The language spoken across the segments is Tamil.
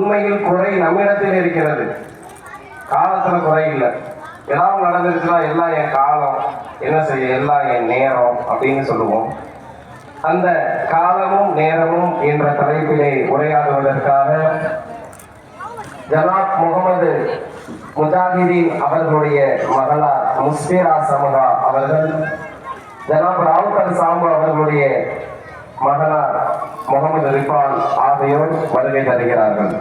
உண்மையில் குறை நம்மிடத்தில் இருக்கிறது, காலத்துல குறை இல்லை. ஏதாவது நடந்துருச்சுன்னா எல்லாம் என் காலம், என்ன செய்ய, எல்லாம் என் நேரம் அப்படின்னு சொல்லுவோம். அந்த காலமும் நேரமும் என்ற தலைப்பிலே உரையாடுவதற்காக ஜனாப் முகமது முஜாஹிதீன் அவர்களுடைய மகளார் முஸ்பிரா சமூகா அவர்கள், ஜனாப் ராவுகல் சாம்பு அவர்களுடைய மகனார் முகமது ரிஃபான் ஆகியோர் வருகை தருகிறார்கள்.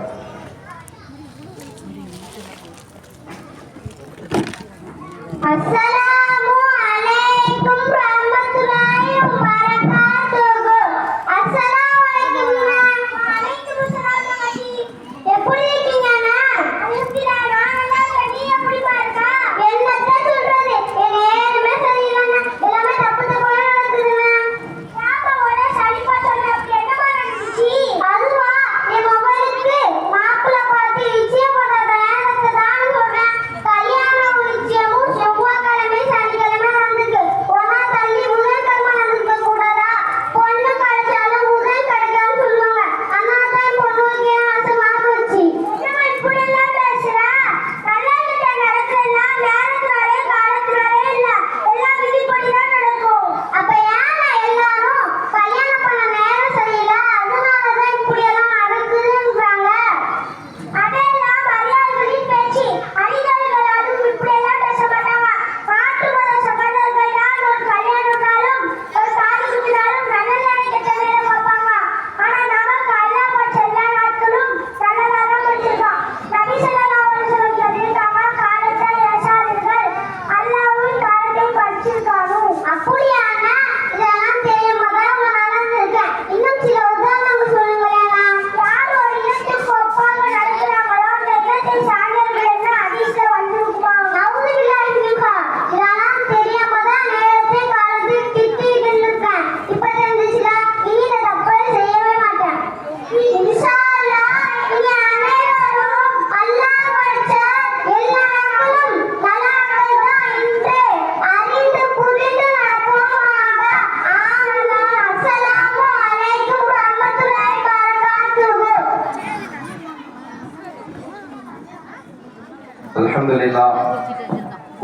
அஸ்ஸலாமு அலைக்கும் வரஹ்மத்துல்லாஹி வபரகாத்துஹு. அஸ்ஸலாமு அலைக்கும். வலைக்கும் அஸ்ஸலாம் மகி. எப்படி இருக்கீங்க அண்ணா? அல்ஹம்துலில்லாஹ். நான் நல்லா இருக்கேன். நீ எப்படி பாருங்க? என்னத்த சொல்றது? எதுவுமே சரியில்லைங்க. எல்லாமே தப்பு தப்பா நடக்குதுங்க. யாப்பா ஒரே சலிப்பா சொல்ற. அப்படி என்னமா நடந்துச்சு? அதுவா, என் மொபைலுக்கு மாப்பிள்ளை பார்த்து நிச்சயம் பண்ண நேரத்தை தான் சொல்றேன். கல்யாணம் நிச்சயமும் செவ்வாய்க்கிழமை சனிக்கிழமை நடந்துக்கு. ஒன்னா தள்ளி புதன்கிழமை நடந்துக்க கூடாதா? பொண்ணு கிடைச்சாலும் புதன் கிடைக்காதுன்னு சொல்லுவாங்க. அதனால தான் பொண்ணு வைக்க ஆசை மாறிச்சு. என்னம்மா இப்படி எல்லாம் பேசுற? கல்யாணத்தை நடக்குதுன்னா நேரத்தினாலே காலத்தினாலே இல்ல, எல்லாம் விதிப்படி தான் நடக்கும். அப்ப ஏன் எல்லாரும் கல்யாணம் பண்ண நேரம் சரியில்லை, அதனாலதான் இப்படி எல்லாம் நடக்குதுன்றாங்க? அதெல்லாம் மரியாதைகளின் பேச்சு. அடிதல்கள் யாரும் இப்படி எல்லாம் பேச மாட்டாங்க. மாற்று மத சகோதரர்கள் தான் ஒரு கல்யாணம்னாலும் ஒரு காது குத்தினாலும் நல்ல நேரம் கெட்ட நேரம் பார்ப்பாங்க. ஆனா நமக்கு அல்லாஹ் படிச்ச எல்லா நாட்களும் நல்லதாக படிச்சிருக்கான். நபி ஸல்லல்லாஹு அலைஹி வஸல்லம் சொல்லியிருக்காங்க, காலத்தை ஏசாதீர்கள், அல்லாஹ்வும் காலத்தை படிச்சிருக்கானு. அப்படியானா இதெல்லாம் தெரியாம தான் உங்க நடந்திருக்கேன். இன்னும் சில உதாரணங்கள் சொல்லுங்களேண்ணா. யார் ஒரு இல்லத்துக்கு ஒப்பாக நடக்கிறாங்களோ அந்த இல்லத்தை சார்ந்தவர்கள் என்ன ஹதீஸ்ல வந்திருக்குமா? நவுதுபில்லாஹி மின்ஹா. இதெல்லாம் தெரியாம தான் நேரத்தை காலத்தை திட்டிட்டு இருக்கேன். இப்ப தெரிஞ்சுச்சுல, இனி இந்த தப்பை செய்யவே மாட்டேன். இன்ஷா அல்லாஹ் நீங்க அனைவரும் அல்லாஹ் படிச்ச எல்லா நாட்களும் நல்லாக்கள் தான் என்று அறிந்து புரிந்து நடப்போமாக. ஆமீன். அஸ்ஸலாமு அலைக்கும் வரஹ்மத்துல்லாஹி வபரகாத்துஹு. அல்ஹம்துலில்லாஹ்.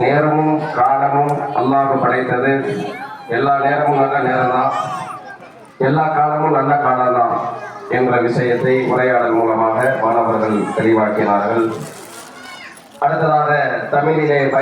நேரமும் காலமும் அல்லாஹ் படைத்தது. எல்லா நேரமும் நல்ல நேரம் தான், எல்லா காலமும் நல்ல காலம் தான் என்ற விஷயத்தை உரையாடல் மூலமாக மாணவர்கள் தெளிவாக்கினார்கள். அடுத்ததாக தமிழிலே